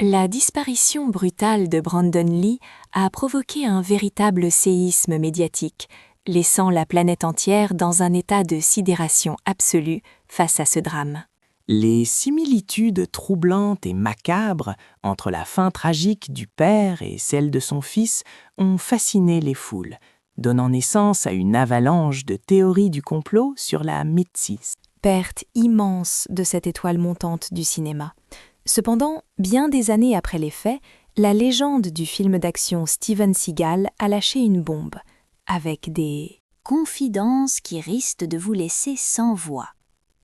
La disparition brutale de Brandon Lee a provoqué un véritable séisme médiatique, laissant la planète entière dans un état de sidération absolue face à ce drame. Les similitudes troublantes et macabres entre la fin tragique du père et celle de son fils ont fasciné les foules, donnant naissance à une avalanche de théories du complot sur la Métis. Perte immense de cette étoile montante du cinéma. Cependant, bien des années après les faits, la légende du film d'action Steven Seagal a lâché une bombe, avec des confidences qui risquent de vous laisser sans voix.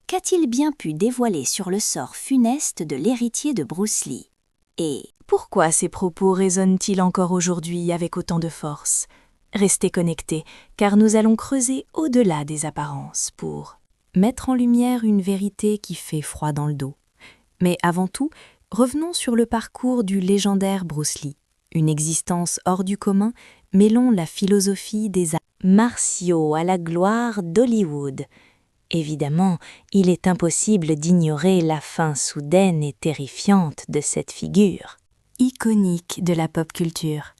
Qu'a-t-il bien pu dévoiler sur le sort funeste de l'héritier de Bruce Lee? Et pourquoi ces propos résonnent-ils encore aujourd'hui avec autant de force? Restez connectés, car nous allons creuser au-delà des apparences pour mettre en lumière une vérité qui fait froid dans le dos. Mais avant tout, revenons sur le parcours du légendaire Bruce Lee. Une existence hors du commun, mêlons la philosophie des arts martiaux à la gloire d'Hollywood. Évidemment, il est impossible d'ignorer la fin soudaine et terrifiante de cette figure. Iconique de la pop culture.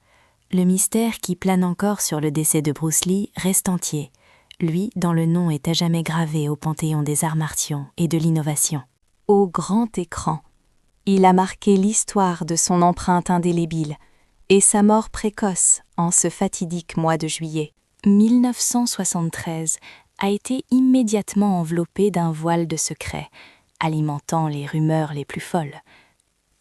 Le mystère qui plane encore sur le décès de Bruce Lee reste entier. Lui, dont le nom est à jamais gravé au panthéon des arts martiaux et de l'innovation. Au grand écran, il a marqué l'histoire de son empreinte indélébile et sa mort précoce en ce fatidique mois de juillet 1973 a été immédiatement enveloppé d'un voile de secret, alimentant les rumeurs les plus folles.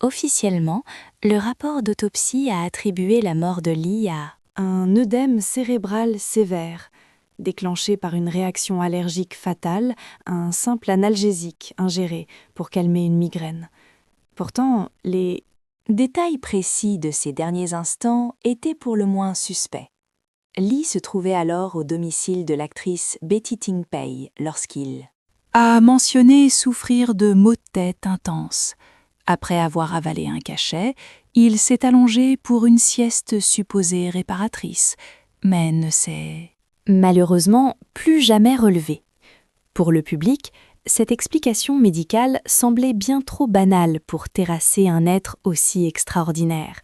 Officiellement, le rapport d'autopsie a attribué la mort de Lee à un œdème cérébral sévère, déclenché par une réaction allergique fatale à un simple analgésique ingéré pour calmer une migraine. Pourtant, les détails précis de ces derniers instants étaient pour le moins suspects. Lee se trouvait alors au domicile de l'actrice Betty Ting-pei lorsqu'il a mentionné souffrir de maux de tête intenses. Après avoir avalé un cachet, il s'est allongé pour une sieste supposée réparatrice, mais ne s'est malheureusement plus jamais relevé. Pour le public, cette explication médicale semblait bien trop banale pour terrasser un être aussi extraordinaire,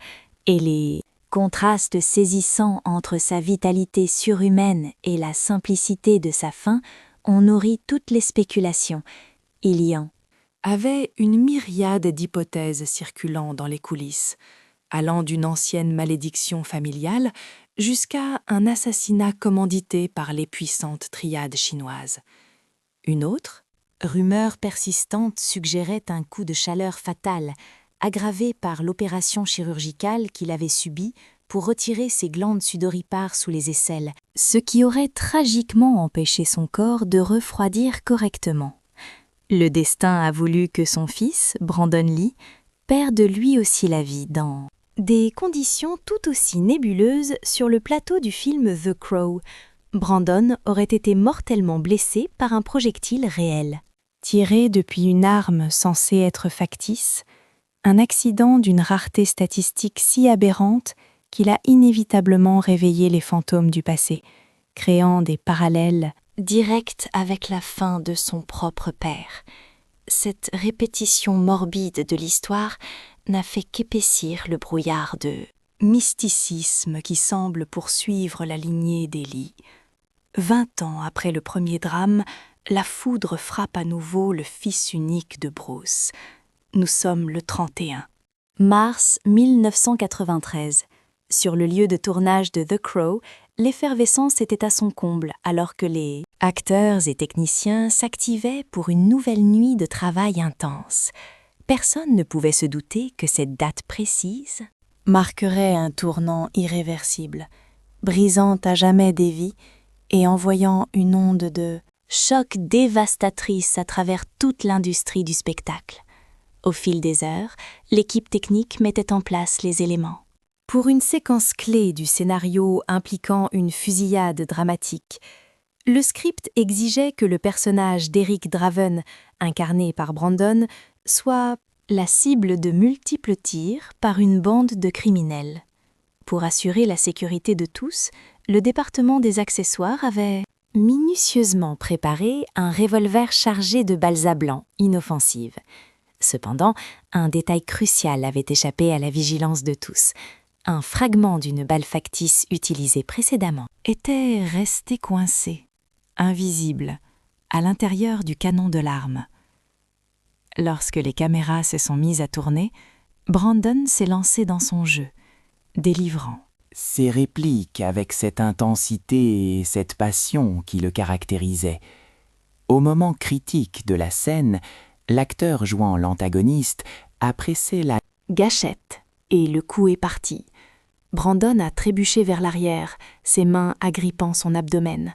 et les contrastes saisissants entre sa vitalité surhumaine et la simplicité de sa fin ont nourri toutes les spéculations. Il y en avait une myriade d'hypothèses circulant dans les coulisses, allant d'une ancienne malédiction familiale jusqu'à un assassinat commandité par les puissantes triades chinoises. Une autre rumeur persistante suggérait un coup de chaleur fatal, aggravé par l'opération chirurgicale qu'il avait subie pour retirer ses glandes sudoripares sous les aisselles, ce qui aurait tragiquement empêché son corps de refroidir correctement. Le destin a voulu que son fils, Brandon Lee, perde lui aussi la vie dans des conditions tout aussi nébuleuses sur le plateau du film The Crow. Brandon aurait été mortellement blessé par un projectile réel. Tiré depuis une arme censée être factice, un accident d'une rareté statistique si aberrante qu'il a inévitablement réveillé les fantômes du passé, créant des parallèles directs avec la fin de son propre père. Cette répétition morbide de l'histoire n'a fait qu'épaissir le brouillard de mysticisme qui semble poursuivre la lignée des Lee. 20 ans après le premier drame, la foudre frappe à nouveau le fils unique de Bruce. Nous sommes le 31 mars 1993. Sur le lieu de tournage de The Crow, l'effervescence était à son comble alors que les acteurs et techniciens s'activaient pour une nouvelle nuit de travail intense. Personne ne pouvait se douter que cette date précise marquerait un tournant irréversible, brisant à jamais des vies et envoyant une onde de choc dévastatrice à travers toute l'industrie du spectacle. Au fil des heures, l'équipe technique mettait en place les éléments. Pour une séquence clé du scénario impliquant une fusillade dramatique, le script exigeait que le personnage d'Eric Draven, incarné par Brandon, soit la cible de multiples tirs par une bande de criminels. Pour assurer la sécurité de tous, le département des accessoires avait minutieusement préparé un revolver chargé de balsa blanc, inoffensive. Cependant, un détail crucial avait échappé à la vigilance de tous. Un fragment d'une balle factice utilisée précédemment était resté coincé, invisible, à l'intérieur du canon de l'arme. Lorsque les caméras se sont mises à tourner, Brandon s'est lancé dans son jeu, délivrant. Ses répliques avec cette intensité et cette passion qui le caractérisaient. Au moment critique de la scène, l'acteur jouant l'antagoniste a pressé la Gâchette, et le coup est parti. Brandon a trébuché vers l'arrière, ses mains agrippant son abdomen.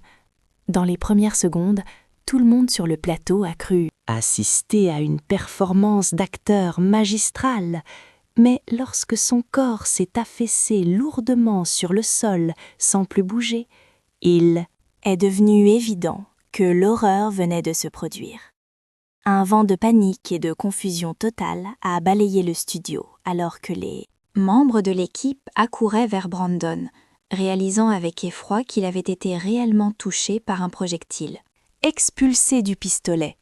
Dans les premières secondes, tout le monde sur le plateau a cru assister à une performance d'acteur magistrale. Mais lorsque son corps s'est affaissé lourdement sur le sol sans plus bouger, il est devenu évident que l'horreur venait de se produire. Un vent de panique et de confusion totale a balayé le studio alors que les membres de l'équipe accouraient vers Brandon, réalisant avec effroi qu'il avait été réellement touché par un projectile. Expulsé du pistolet,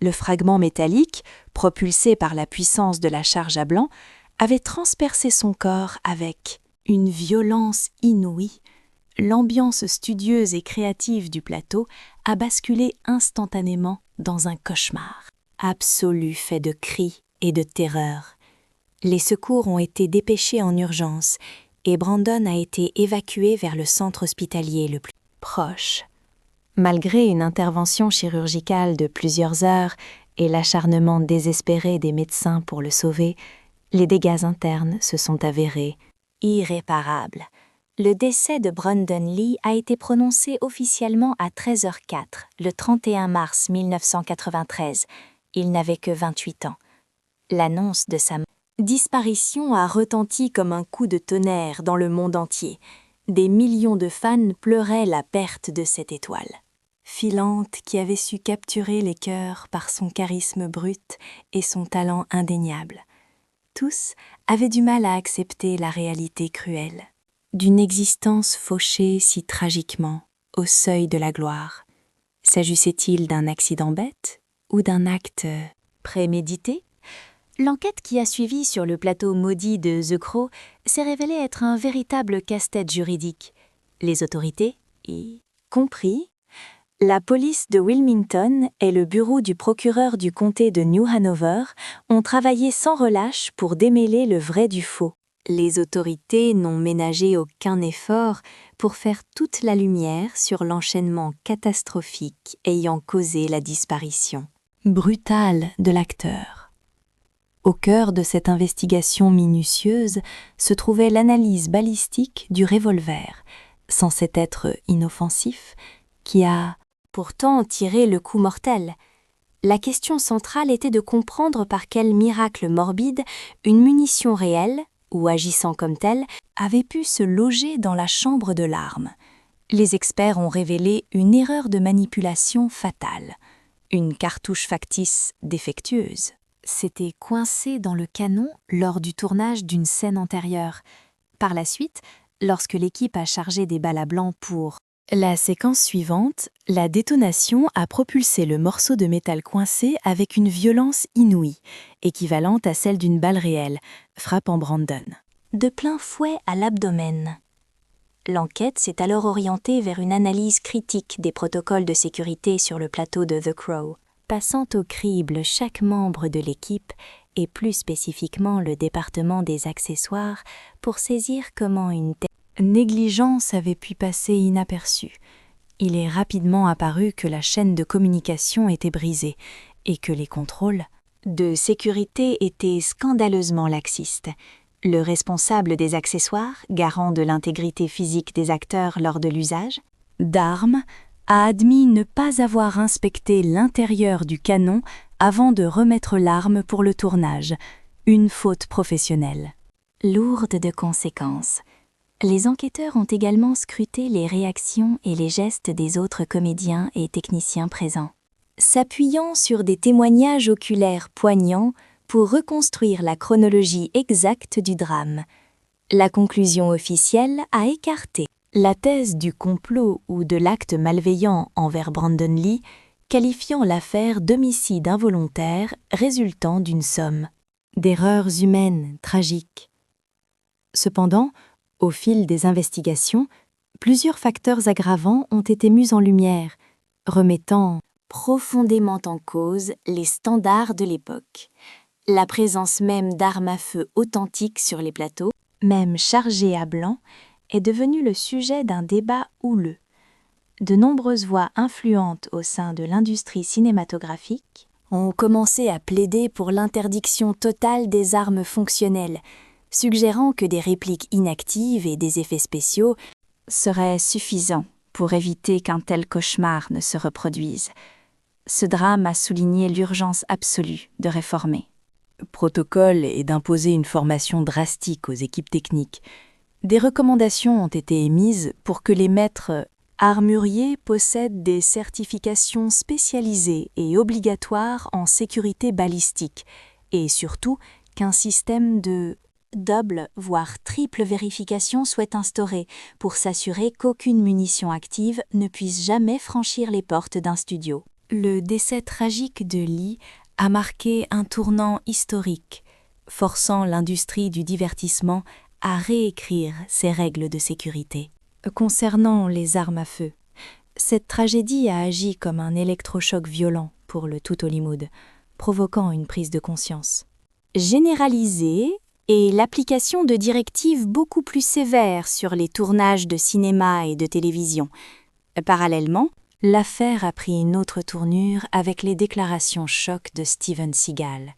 le fragment métallique, propulsé par la puissance de la charge à blanc, avait transpercé son corps avec une violence inouïe. L'ambiance studieuse et créative du plateau a basculé instantanément dans un cauchemar absolu fait de cris et de terreur. Les secours ont été dépêchés en urgence et Brandon a été évacué vers le centre hospitalier le plus proche. Malgré une intervention chirurgicale de plusieurs heures et l'acharnement désespéré des médecins pour le sauver, les dégâts internes se sont avérés irréparables. Le décès de Brandon Lee a été prononcé officiellement à 13h04, le 31 mars 1993. Il n'avait que 28 ans. L'annonce de sa disparition a retenti comme un coup de tonnerre dans le monde entier. Des millions de fans pleuraient la perte de cette étoile filante qui avait su capturer les cœurs par son charisme brut et son talent indéniable. Tous avaient du mal à accepter la réalité cruelle d'une existence fauchée si tragiquement au seuil de la gloire. S'agissait-il d'un accident bête ou d'un acte prémédité? L'enquête qui a suivi sur le plateau maudit de The Crow s'est révélée être un véritable casse-tête juridique. Les autorités, y compris la police de Wilmington et le bureau du procureur du comté de New Hanover, ont travaillé sans relâche pour démêler le vrai du faux. Les autorités n'ont ménagé aucun effort pour faire toute la lumière sur l'enchaînement catastrophique ayant causé la disparition brutale de l'acteur. Au cœur de cette investigation minutieuse se trouvait l'analyse balistique du revolver, censé être inoffensif, qui a pourtant tiré le coup mortel. La question centrale était de comprendre par quel miracle morbide une munition réelle, ou agissant comme telle, avait pu se loger dans la chambre de l'arme. Les experts ont révélé une erreur de manipulation fatale, une cartouche factice défectueuse. S'était coincée dans le canon lors du tournage d'une scène antérieure. Par la suite, lorsque l'équipe a chargé des balles à blanc pour la séquence suivante, la détonation a propulsé le morceau de métal coincé avec une violence inouïe, équivalente à celle d'une balle réelle, frappant Brandon de plein fouet à l'abdomen. L'enquête s'est alors orientée vers une analyse critique des protocoles de sécurité sur le plateau de The Crow, passant au crible chaque membre de l'équipe et plus spécifiquement le département des accessoires pour saisir comment une telle négligence avait pu passer inaperçue. Il est rapidement apparu que la chaîne de communication était brisée et que les contrôles de sécurité étaient scandaleusement laxistes. Le responsable des accessoires, garant de l'intégrité physique des acteurs lors de l'usage d'armes, a admis ne pas avoir inspecté l'intérieur du canon avant de remettre l'arme pour le tournage, une faute professionnelle. Lourde de conséquences. Les enquêteurs ont également scruté les réactions et les gestes des autres comédiens et techniciens présents, s'appuyant sur des témoignages oculaires poignants pour reconstruire la chronologie exacte du drame. La conclusion officielle a écarté la thèse du complot ou de l'acte malveillant envers Brandon Lee, qualifiant l'affaire d'homicide involontaire résultant d'une somme d'erreurs humaines tragiques. Cependant, au fil des investigations, plusieurs facteurs aggravants ont été mis en lumière, remettant profondément en cause les standards de l'époque. La présence même d'armes à feu authentiques sur les plateaux, même chargées à blanc, est devenue le sujet d'un débat houleux. De nombreuses voix influentes au sein de l'industrie cinématographique ont commencé à plaider pour l'interdiction totale des armes fonctionnelles, suggérant que des répliques inactives et des effets spéciaux seraient suffisants pour éviter qu'un tel cauchemar ne se reproduise. Ce drame a souligné l'urgence absolue de réformer. Protocole et d'imposer une formation drastique aux équipes techniques. Des recommandations ont été émises pour que les maîtres armuriers possèdent des certifications spécialisées et obligatoires en sécurité balistique, et surtout qu'un système de double, voire triple vérification soit instauré pour s'assurer qu'aucune munition active ne puisse jamais franchir les portes d'un studio. Le décès tragique de Lee a marqué un tournant historique, forçant l'industrie du divertissement à réécrire ses règles de sécurité. Concernant les armes à feu, cette tragédie a agi comme un électrochoc violent pour le tout Hollywood, provoquant une prise de conscience généralisée et l'application de directives beaucoup plus sévères sur les tournages de cinéma et de télévision. Parallèlement, l'affaire a pris une autre tournure avec les déclarations choc de Steven Seagal.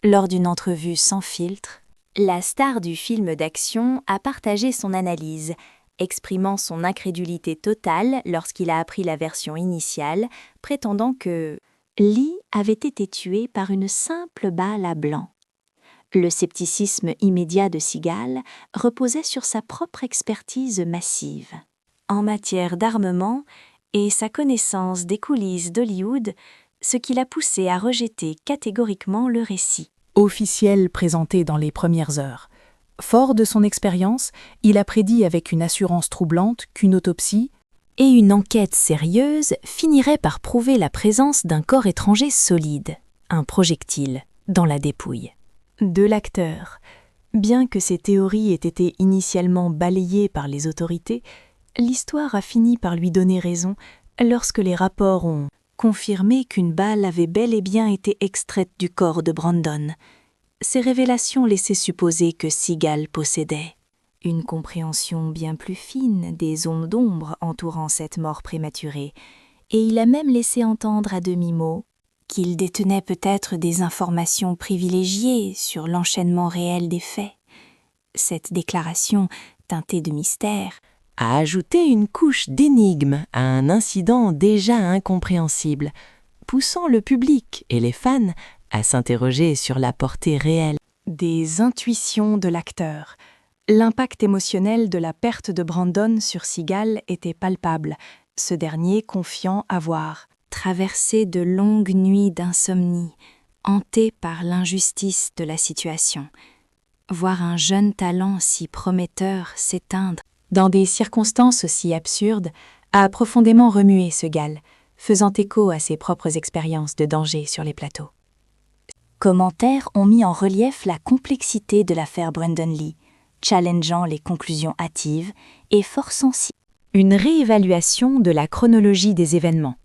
Lors d'une entrevue sans filtre, la star du film d'action a partagé son analyse, exprimant son incrédulité totale lorsqu'il a appris la version initiale, prétendant que Lee avait été tué par une simple balle à blanc. Le scepticisme immédiat de Seagal reposait sur sa propre expertise massive en matière d'armement et sa connaissance des coulisses d'Hollywood, ce qui l'a poussé à rejeter catégoriquement le récit officiel présenté dans les premières heures. Fort de son expérience, il a prédit avec une assurance troublante qu'une autopsie et une enquête sérieuse finirait par prouver la présence d'un corps étranger solide, un projectile, dans la dépouille de l'acteur. Bien que ces théories aient été initialement balayées par les autorités, l'histoire a fini par lui donner raison lorsque les rapports ont confirmé qu'une balle avait bel et bien été extraite du corps de Brandon. Ces révélations laissaient supposer que Seagal possédait une compréhension bien plus fine des zones d'ombre entourant cette mort prématurée, et il a même laissé entendre à demi-mot qu'il détenait peut-être des informations privilégiées sur l'enchaînement réel des faits. Cette déclaration, teintée de mystère, a ajouté une couche d'énigme à un incident déjà incompréhensible, poussant le public et les fans à s'interroger sur la portée réelle des intuitions de l'acteur. L'impact émotionnel de la perte de Brandon sur Seagal était palpable, ce dernier confiant avoir traversé de longues nuits d'insomnie, hanté par l'injustice de la situation. Voir un jeune talent si prometteur s'éteindre dans des circonstances aussi absurdes a profondément remué Seagal, faisant écho à ses propres expériences de danger sur les plateaux. Commentaires ont mis en relief la complexité de l'affaire Brandon Lee, challengeant les conclusions hâtives et forçant une réévaluation de la chronologie des événements.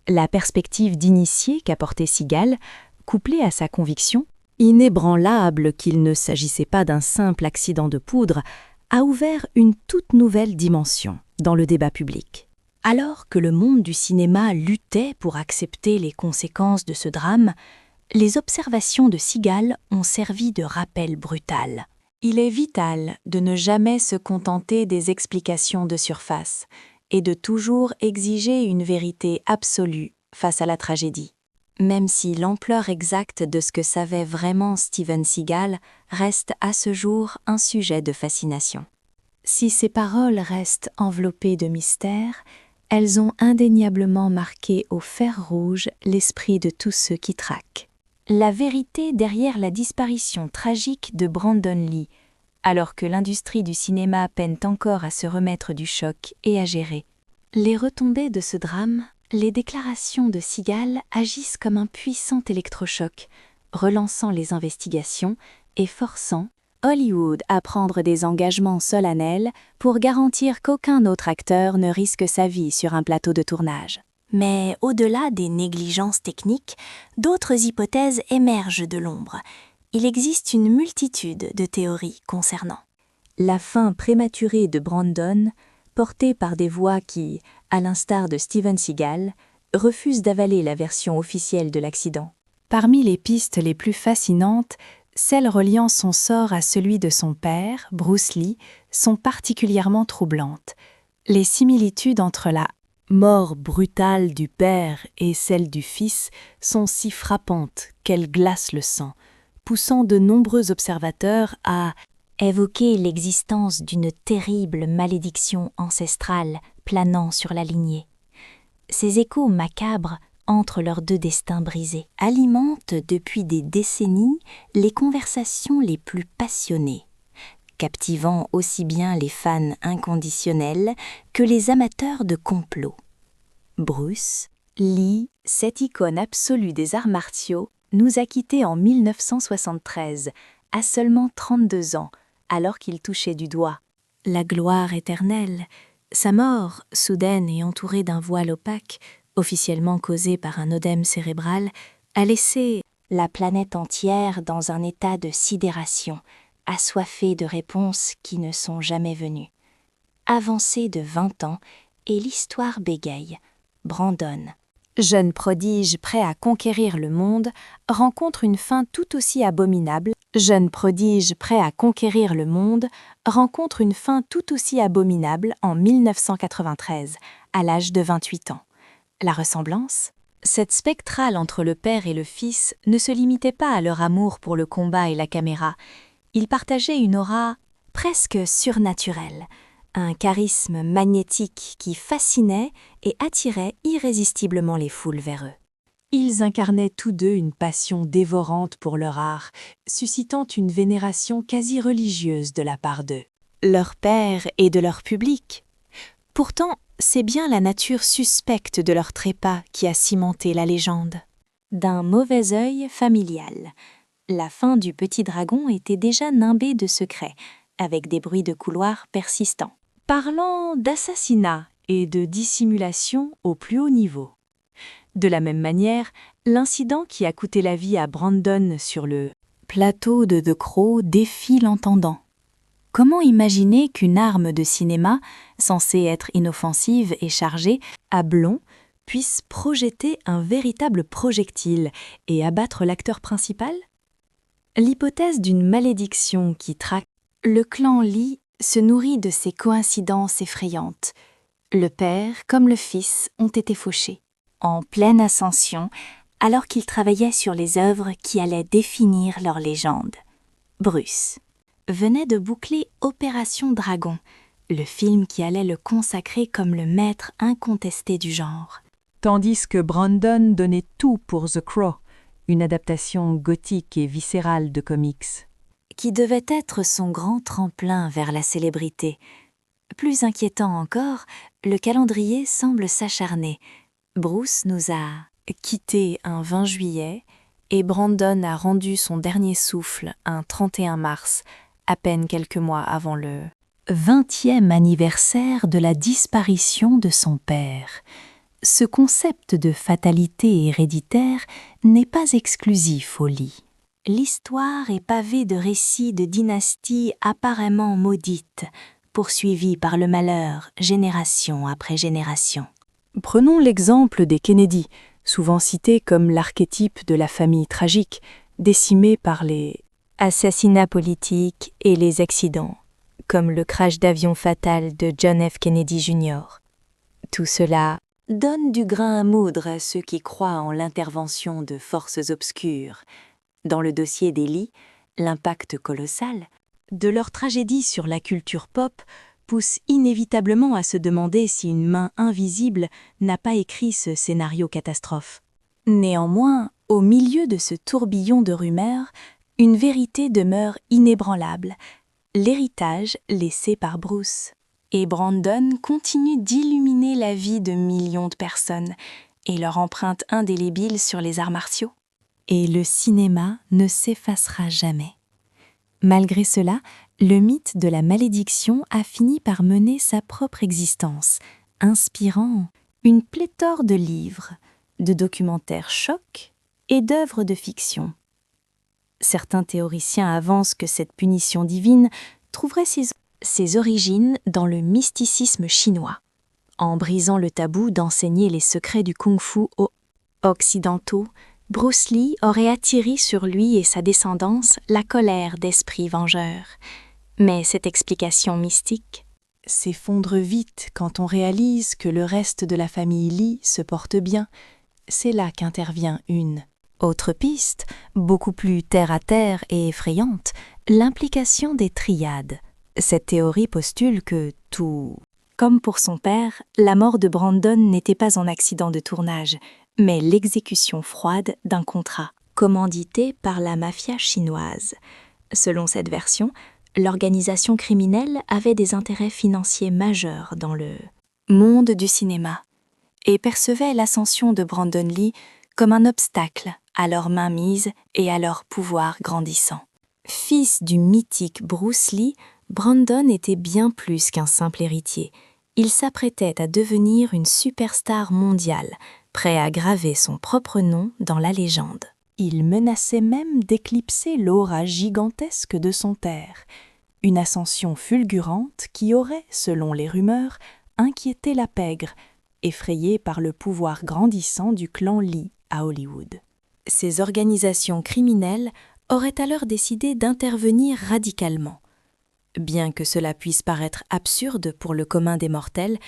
La perspective d'initié qu'apportait Seagal, couplée à sa conviction inébranlable qu'il ne s'agissait pas d'un simple accident de poudre, a ouvert une toute nouvelle dimension dans le débat public. Alors que le monde du cinéma luttait pour accepter les conséquences de ce drame, les observations de Seagal ont servi de rappel brutal. Il est vital de ne jamais se contenter des explications de surface et de toujours exiger une vérité absolue face à la tragédie. Même si l'ampleur exacte de ce que savait vraiment Steven Seagal reste à ce jour un sujet de fascination. Si ces paroles restent enveloppées de mystère, elles ont indéniablement marqué au fer rouge l'esprit de tous ceux qui traquent. La vérité derrière la disparition tragique de Brandon Lee, alors que l'industrie du cinéma peine encore à se remettre du choc et à gérer. Les retombées de ce drame Les déclarations de Seagal agissent comme un puissant électrochoc, relançant les investigations et forçant Hollywood à prendre des engagements solennels pour garantir qu'aucun autre acteur ne risque sa vie sur un plateau de tournage. Mais au-delà des négligences techniques, d'autres hypothèses émergent de l'ombre. Il existe une multitude de théories concernant La fin prématurée de Brandon, portée par des voix qui, à l'instar de Steven Seagal, refusent d'avaler la version officielle de l'accident. Parmi les pistes les plus fascinantes, celles reliant son sort à celui de son père, Bruce Lee, sont particulièrement troublantes. Les similitudes entre la mort brutale du père et celle du fils sont si frappantes qu'elles glacent le sang, poussant de nombreux observateurs à évoquer l'existence d'une terrible malédiction ancestrale planant sur la lignée. Ces échos macabres entre leurs deux destins brisés alimentent depuis des décennies les conversations les plus passionnées, captivant aussi bien les fans inconditionnels que les amateurs de complot. Bruce Lee, cette icône absolue des arts martiaux, nous a quittés en 1973, à seulement 32 ans, alors qu'il touchait du doigt la gloire éternelle. Sa mort, soudaine et entourée d'un voile opaque, officiellement causée par un œdème cérébral, a laissé la planète entière dans un état de sidération, assoiffée de réponses qui ne sont jamais venues. Avancé de 20 ans, et l'histoire bégaye. Brandon, jeune prodige prêt à conquérir le monde, rencontre une fin tout aussi abominable. Jeune prodige prêt à conquérir le monde rencontre une fin tout aussi abominable en 1993, à l'âge de 28 ans. La ressemblance ? Cette spectrale entre le père et le fils ne se limitait pas à leur amour pour le combat et la caméra. Ils partageaient une aura presque surnaturelle, un charisme magnétique qui fascinait et attirait irrésistiblement les foules vers eux. Ils incarnaient tous deux une passion dévorante pour leur art, suscitant une vénération quasi religieuse de la part d'eux, leur père et de leur public. Pourtant, c'est bien la nature suspecte de leur trépas qui a cimenté la légende. D'un mauvais œil familial, la fin du Petit Dragon était déjà nimbée de secrets, avec des bruits de couloir persistants, parlant d'assassinat et de dissimulation au plus haut niveau. De la même manière, l'incident qui a coûté la vie à Brandon sur le plateau de The Crow défie l'entendant. Comment imaginer qu'une arme de cinéma, censée être inoffensive et chargée, à blond, puisse projeter un véritable projectile et abattre l'acteur principal ? L'hypothèse d'une malédiction qui traque le clan Lee se nourrit de ces coïncidences effrayantes. Le père comme le fils ont été fauchés, en pleine ascension, alors qu'ils travaillaient sur les œuvres qui allaient définir leur légende. Bruce venait de boucler Opération Dragon, le film qui allait le consacrer comme le maître incontesté du genre. Tandis que Brandon donnait tout pour The Crow, une adaptation gothique et viscérale de comics. Qui devait être son grand tremplin vers la célébrité. Plus inquiétant encore, le calendrier semble s'acharner. Bruce nous a quittés un 20 juillet et Brandon a rendu son dernier souffle un 31 mars, à peine quelques mois avant le 20e anniversaire de la disparition de son père. Ce concept de fatalité héréditaire n'est pas exclusif au Lee. L'histoire est pavée de récits de dynasties apparemment maudites, poursuivies par le malheur génération après génération. Prenons l'exemple des Kennedy, souvent cités comme l'archétype de la famille tragique, décimée par les assassinats politiques et les accidents, comme le crash d'avion fatal de John F. Kennedy Jr. Tout cela donne du grain à moudre à ceux qui croient en l'intervention de forces obscures. Dans le dossier des Lee, l'impact colossal de leur tragédie sur la culture pop pousse inévitablement à se demander si une main invisible n'a pas écrit ce scénario catastrophe. Néanmoins, au milieu de ce tourbillon de rumeurs, une vérité demeure inébranlable, l'héritage laissé par Bruce. Et Brandon continue d'illuminer la vie de millions de personnes et leur empreinte indélébile sur les arts martiaux. Et le cinéma ne s'effacera jamais. Malgré cela, le mythe de la malédiction a fini par mener sa propre existence, inspirant une pléthore de livres, de documentaires chocs et d'œuvres de fiction. Certains théoriciens avancent que cette punition divine trouverait ses origines dans le mysticisme chinois, en brisant le tabou d'enseigner les secrets du kung-fu aux occidentaux. Bruce Lee aurait attiré sur lui et sa descendance la colère d'esprits vengeurs. Mais cette explication mystique s'effondre vite quand on réalise que le reste de la famille Lee se porte bien. C'est là qu'intervient une autre piste, beaucoup plus terre-à-terre et effrayante, l'implication des triades. Cette théorie postule que tout... Comme pour son père, la mort de Brandon n'était pas un accident de tournage, mais l'exécution froide d'un contrat, commandité par la mafia chinoise. Selon cette version, l'organisation criminelle avait des intérêts financiers majeurs dans le monde du cinéma et percevait l'ascension de Brandon Lee comme un obstacle à leur mainmise et à leur pouvoir grandissant. Fils du mythique Bruce Lee, Brandon était bien plus qu'un simple héritier. Il s'apprêtait à devenir une superstar mondiale, prêt à graver son propre nom dans la légende. Il menaçait même d'éclipser l'aura gigantesque de son père, une ascension fulgurante qui aurait, selon les rumeurs, inquiété la pègre, effrayée par le pouvoir grandissant du clan Lee à Hollywood. Ces organisations criminelles auraient alors décidé d'intervenir radicalement. Bien que cela puisse paraître absurde pour le commun des mortels,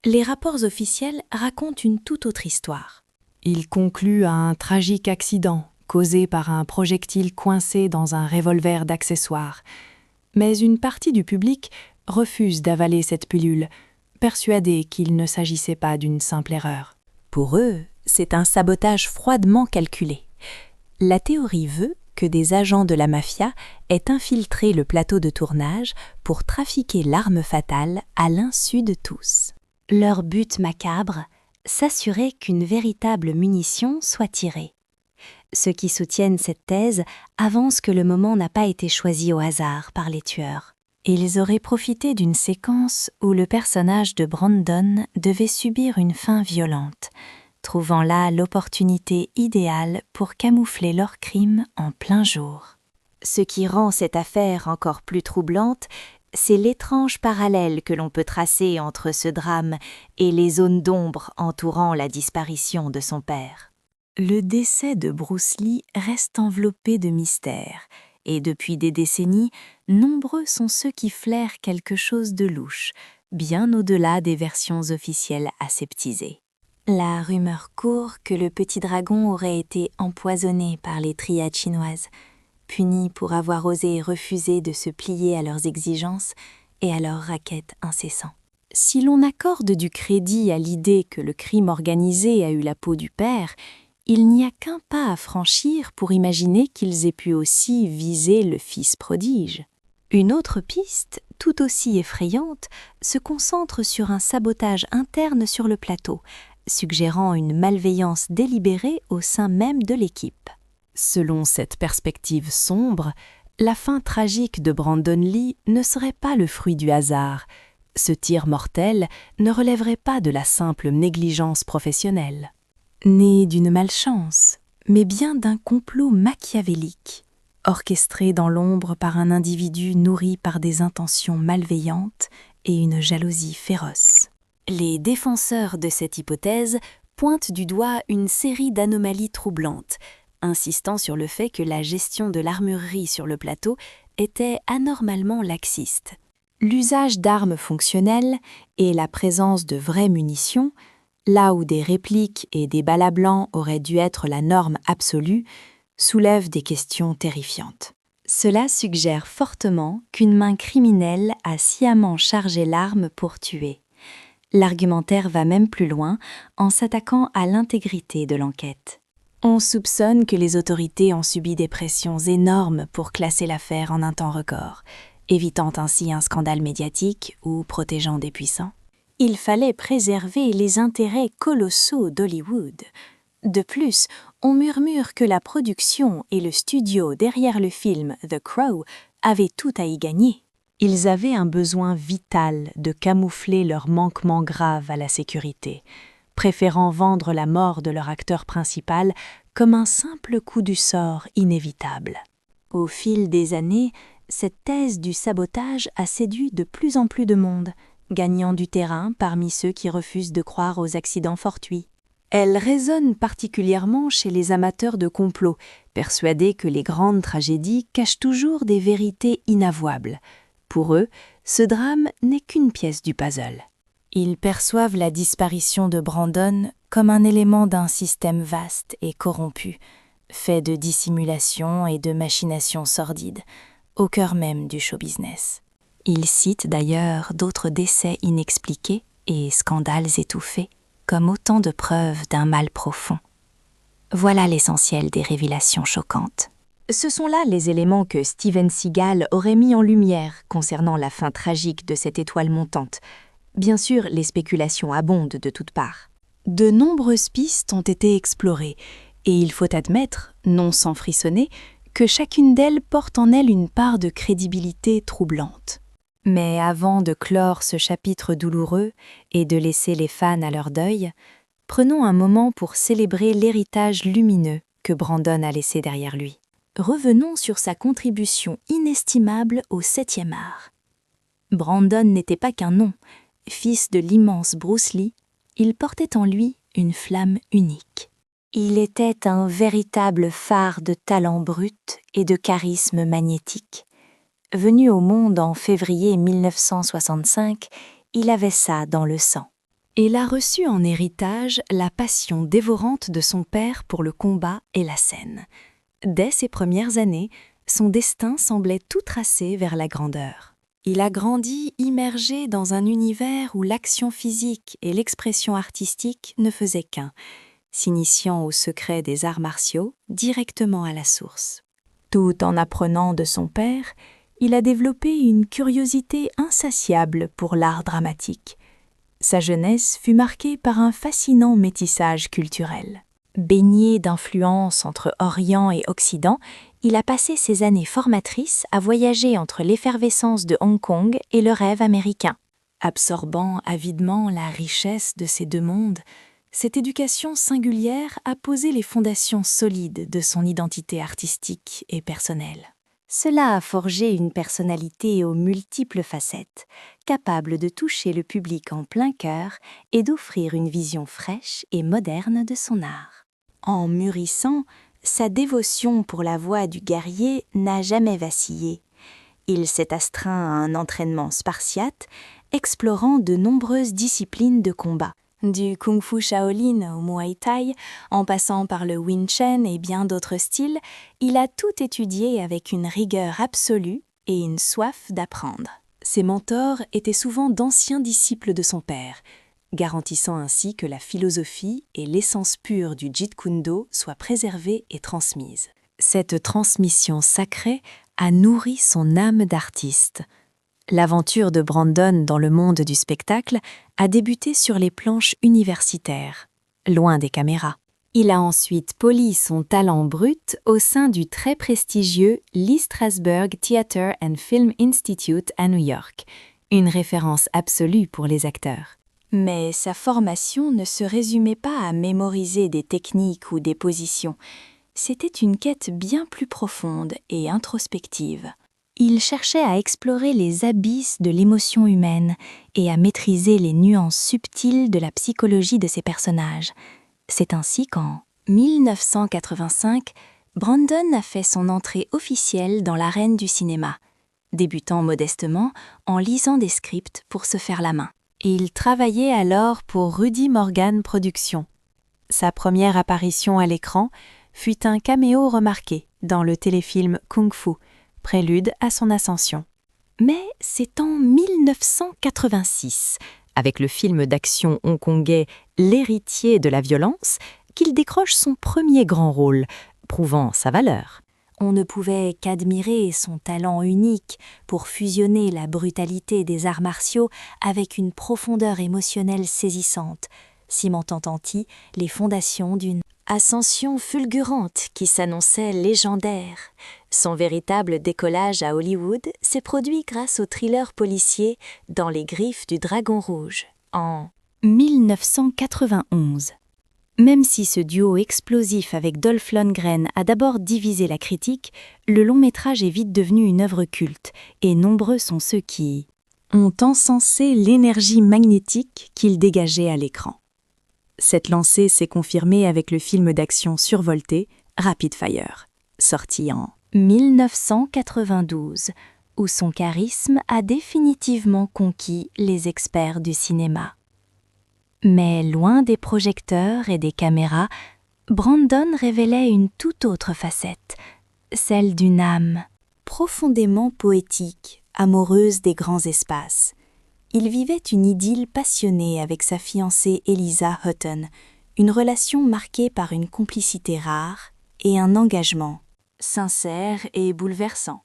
les rapports officiels racontent une toute autre histoire. Il conclut à un tragique accident causé par un projectile coincé dans un revolver d'accessoires. Mais une partie du public refuse d'avaler cette pilule, persuadée qu'il ne s'agissait pas d'une simple erreur. Pour eux, c'est un sabotage froidement calculé. La théorie veut que des agents de la mafia aient infiltré le plateau de tournage pour trafiquer l'arme fatale à l'insu de tous. Leur but macabre, s'assurer qu'une véritable munition soit tirée. Ceux qui soutiennent cette thèse avancent que le moment n'a pas été choisi au hasard par les tueurs. Ils auraient profité d'une séquence où le personnage de Brandon devait subir une fin violente, trouvant là l'opportunité idéale pour camoufler leur crime en plein jour. Ce qui rend cette affaire encore plus troublante, c'est l'étrange parallèle que l'on peut tracer entre ce drame et les zones d'ombre entourant la disparition de son père. Le décès de Bruce Lee reste enveloppé de mystère, et depuis des décennies, nombreux sont ceux qui flairent quelque chose de louche, bien au-delà des versions officielles aseptisées. La rumeur court que le petit dragon aurait été empoisonné par les triades chinoises, puni pour avoir osé refuser de se plier à leurs exigences et à leurs rackets incessants. Si l'on accorde du crédit à l'idée que le crime organisé a eu la peau du père, il n'y a qu'un pas à franchir pour imaginer qu'ils aient pu aussi viser le fils prodige. Une autre piste, tout aussi effrayante, se concentre sur un sabotage interne sur le plateau, suggérant une malveillance délibérée au sein même de l'équipe. Selon cette perspective sombre, la fin tragique de Brandon Lee ne serait pas le fruit du hasard. Ce tir mortel ne relèverait pas de la simple négligence professionnelle. Né d'une malchance, mais bien d'un complot machiavélique, orchestré dans l'ombre par un individu nourri par des intentions malveillantes et une jalousie féroce. Les défenseurs de cette hypothèse pointent du doigt une série d'anomalies troublantes, insistant sur le fait que la gestion de l'armurerie sur le plateau était anormalement laxiste. L'usage d'armes fonctionnelles et la présence de vraies munitions, là où des répliques et des balles à blanc auraient dû être la norme absolue, soulèvent des questions terrifiantes. Cela suggère fortement qu'une main criminelle a sciemment chargé l'arme pour tuer. L'argumentaire va même plus loin en s'attaquant à l'intégrité de l'enquête. On soupçonne que les autorités ont subi des pressions énormes pour classer l'affaire en un temps record, évitant ainsi un scandale médiatique ou protégeant des puissants. Il fallait préserver les intérêts colossaux d'Hollywood. De plus, on murmure que la production et le studio derrière le film The Crow avaient tout à y gagner. Ils avaient un besoin vital de camoufler leur manquement grave à la sécurité, préférant vendre la mort de leur acteur principal comme un simple coup du sort inévitable. Au fil des années, cette thèse du sabotage a séduit de plus en plus de monde, gagnant du terrain parmi ceux qui refusent de croire aux accidents fortuits. Elle résonne particulièrement chez les amateurs de complot, persuadés que les grandes tragédies cachent toujours des vérités inavouables. Pour eux, ce drame n'est qu'une pièce du puzzle. Ils perçoivent la disparition de Brandon comme un élément d'un système vaste et corrompu, fait de dissimulation et de machinations sordides, au cœur même du show-business. Ils citent d'ailleurs d'autres décès inexpliqués et scandales étouffés, comme autant de preuves d'un mal profond. Voilà l'essentiel des révélations choquantes. Ce sont là les éléments que Steven Seagal aurait mis en lumière concernant la fin tragique de cette étoile montante. Bien sûr, les spéculations abondent de toutes parts. De nombreuses pistes ont été explorées, et il faut admettre, non sans frissonner, que chacune d'elles porte en elle une part de crédibilité troublante. Mais avant de clore ce chapitre douloureux et de laisser les fans à leur deuil, prenons un moment pour célébrer l'héritage lumineux que Brandon a laissé derrière lui. Revenons sur sa contribution inestimable au 7e art. Brandon n'était pas qu'un nom. Fils de l'immense Bruce Lee, il portait en lui une flamme unique. Il était un véritable phare de talent brut et de charisme magnétique. Venu au monde en février 1965, il avait ça dans le sang. Il a reçu en héritage la passion dévorante de son père pour le combat et la scène. Dès ses premières années, son destin semblait tout tracé vers la grandeur. Il a grandi immergé dans un univers où l'action physique et l'expression artistique ne faisaient qu'un, s'initiant au secret des arts martiaux directement à la source. Tout en apprenant de son père, il a développé une curiosité insatiable pour l'art dramatique. Sa jeunesse fut marquée par un fascinant métissage culturel. Baigné d'influences entre Orient et Occident, il a passé ses années formatrices à voyager entre l'effervescence de Hong Kong et le rêve américain. Absorbant avidement la richesse de ces deux mondes, cette éducation singulière a posé les fondations solides de son identité artistique et personnelle. Cela a forgé une personnalité aux multiples facettes, capable de toucher le public en plein cœur et d'offrir une vision fraîche et moderne de son art. En mûrissant, sa dévotion pour la voie du guerrier n'a jamais vacillé. Il s'est astreint à un entraînement spartiate, explorant de nombreuses disciplines de combat. Du kung-fu Shaolin au Muay Thai, en passant par le Wing Chun et bien d'autres styles, il a tout étudié avec une rigueur absolue et une soif d'apprendre. Ses mentors étaient souvent d'anciens disciples de son père, garantissant ainsi que la philosophie et l'essence pure du Jeet Kune Do soient préservées et transmises. Cette transmission sacrée a nourri son âme d'artiste. L'aventure de Brandon dans le monde du spectacle a débuté sur les planches universitaires, loin des caméras. Il a ensuite poli son talent brut au sein du très prestigieux Lee Strasberg Theatre and Film Institute à New York, une référence absolue pour les acteurs. Mais sa formation ne se résumait pas à mémoriser des techniques ou des positions. C'était une quête bien plus profonde et introspective. Il cherchait à explorer les abysses de l'émotion humaine et à maîtriser les nuances subtiles de la psychologie de ses personnages. C'est ainsi qu'en 1985, Brandon a fait son entrée officielle dans l'arène du cinéma, débutant modestement en lisant des scripts pour se faire la main. Il travaillait alors pour Rudy Morgan Productions. Sa première apparition à l'écran fut un caméo remarqué dans le téléfilm Kung Fu, prélude à son ascension. Mais c'est en 1986, avec le film d'action hongkongais L'héritier de la violence, qu'il décroche son premier grand rôle, prouvant sa valeur. On ne pouvait qu'admirer son talent unique pour fusionner la brutalité des arts martiaux avec une profondeur émotionnelle saisissante, cimentant ainsi les fondations d'une ascension fulgurante qui s'annonçait légendaire. Son véritable décollage à Hollywood s'est produit grâce au thriller policier Dans les griffes du dragon rouge, en 1991. Même si ce duo explosif avec Dolph Lundgren a d'abord divisé la critique, le long-métrage est vite devenu une œuvre culte, et nombreux sont ceux qui ont encensé l'énergie magnétique qu'il dégageait à l'écran. Cette lancée s'est confirmée avec le film d'action survolté Rapid Fire, sorti en 1992, où son charisme a définitivement conquis les experts du cinéma. Mais loin des projecteurs et des caméras, Brandon révélait une toute autre facette, celle d'une âme profondément poétique, amoureuse des grands espaces. Il vivait une idylle passionnée avec sa fiancée Eliza Hutton, une relation marquée par une complicité rare et un engagement sincère et bouleversant.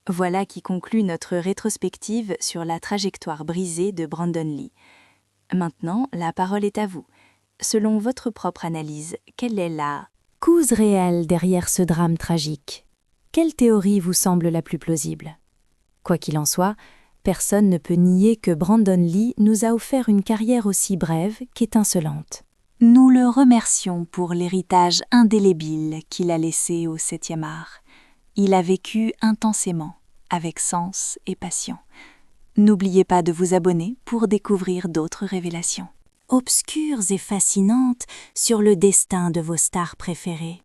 Voilà qui conclut notre rétrospective sur la trajectoire brisée de Brandon Lee. Maintenant, la parole est à vous. Selon votre propre analyse, quelle est la cause réelle derrière ce drame tragique? Quelle théorie vous semble la plus plausible? Quoi qu'il en soit, personne ne peut nier que Brandon Lee nous a offert une carrière aussi brève qu'étincelante. Nous le remercions pour l'héritage indélébile qu'il a laissé au 7e art. Il a vécu intensément, avec sens et passion. N'oubliez pas de vous abonner pour découvrir d'autres révélations obscures et fascinantes sur le destin de vos stars préférées.